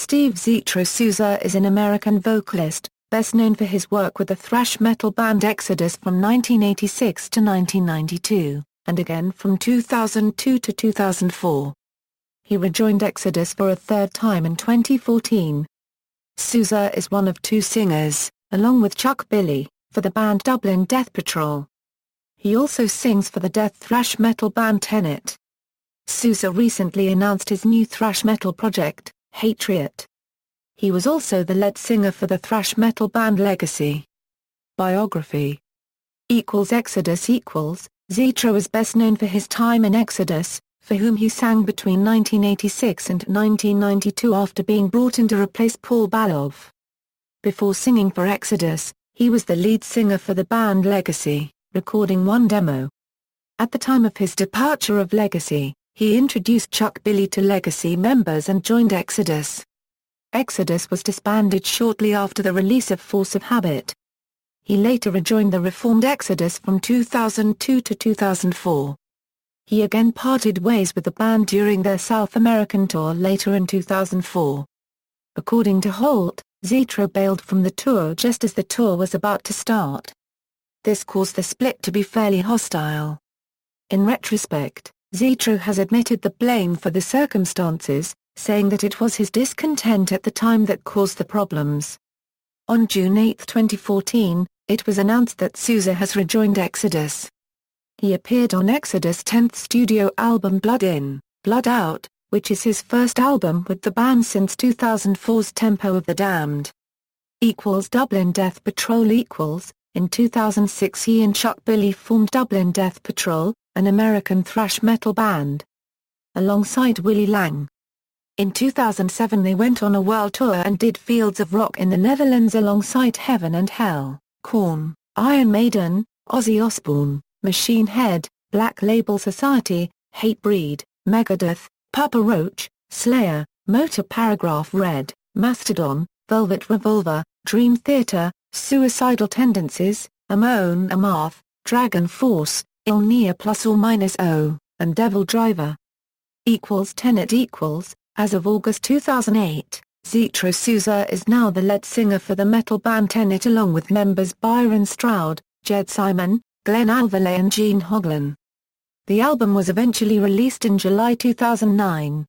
Steve Zetro. Souza is an American vocalist, best known for his work with the thrash metal band Exodus from 1986 to 1992, and again from 2002 to 2004. He rejoined Exodus for a third time in 2014. Souza is one of two singers, along with Chuck Billy, for the band Dublin Death Patrol. He also sings for the death thrash metal band Tenet. Souza recently announced his new thrash metal project, Hatriot. He was also the lead singer for the thrash metal band Legacy. Biography Exodus Zetro is best known for his time in Exodus, for whom he sang between 1986 and 1992 after being brought in to replace Paul Balov. Before singing for Exodus, he was the lead singer for the band Legacy, recording one demo. At the time of his departure of Legacy, he introduced Chuck Billy to Legacy members and joined Exodus. Exodus was disbanded shortly after the release of Force of Habit. He later rejoined the reformed Exodus from 2002 to 2004. He again parted ways with the band during their South American tour later in 2004. According to Holt, Zetro bailed from the tour just as the tour was about to start. This caused the split to be fairly hostile. In retrospect, Zetro has admitted the blame for the circumstances, saying that it was his discontent at the time that caused the problems. On June 8, 2014, it was announced that Souza has rejoined Exodus. He appeared on Exodus' 10th studio album Blood In, Blood Out, which is his first album with the band since 2004's Tempo of the Damned. Dublin Death Patrol In 2006 he and Chuck Billy formed Dublin Death Patrol, an American thrash metal band, alongside Willie Lang. In 2007 they went on a world tour and did Fields of Rock in the Netherlands alongside Heaven and Hell, Korn, Iron Maiden, Ozzy Osbourne, Machine Head, Black Label Society, Hatebreed, Megadeth, Papa Roach, Slayer, Motor Paragraph Red, Mastodon, Velvet Revolver, Dream Theater, Suicidal Tendencies, Amon Amarth, Dragon Force, Il Nia Plus or Minus O, and Devil Driver. Tenet As of August 2008, Zetro Souza is now the lead singer for the metal band Tenet along with members Byron Stroud, Jed Simon, Glenn Alvarez and Gene Hoglan. The album was eventually released in July 2009.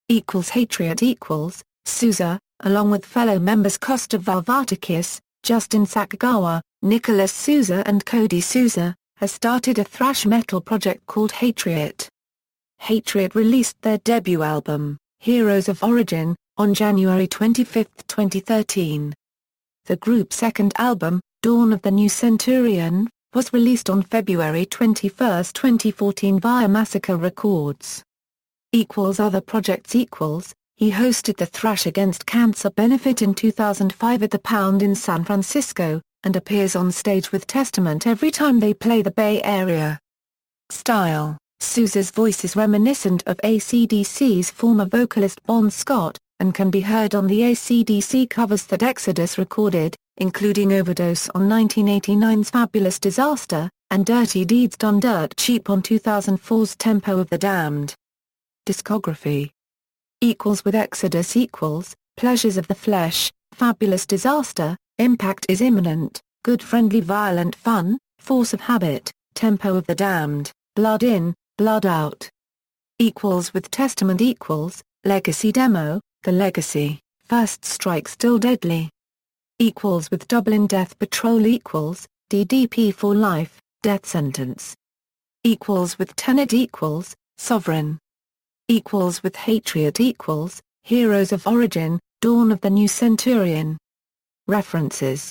Hatriot Souza, along with fellow members Costa Valvatakis, Justin Sakagawa, Nicholas Souza and Cody Souza, has started a thrash metal project called Hatriot. Hatriot released their debut album, Heroes of Origin, on January 25, 2013. The group's second album, Dawn of the New Centurion, was released on February 21, 2014 via Massacre Records. Other projects He hosted the Thrash Against Cancer benefit in 2005 at the Pound in San Francisco, and appears on stage with Testament every time they play the Bay Area. Style Souza's voice is reminiscent of AC/DC's former vocalist Bon Scott, and can be heard on the AC/DC covers that Exodus recorded, including Overdose on 1989's Fabulous Disaster, and Dirty Deeds Done Dirt Cheap on 2004's Tempo of the Damned. Discography with Exodus Pleasures of the Flesh, Fabulous Disaster, Impact is Imminent, Good Friendly Violent Fun, Force of Habit, Tempo of the Damned, Blood In, Blood Out. With Testament Legacy Demo, The Legacy, First Strike Still Deadly. With Dublin Death Patrol DDP for Life, Death Sentence. With Tenet Sovereign. With Hatriot Heroes of Origin, Dawn of the New Centurion. References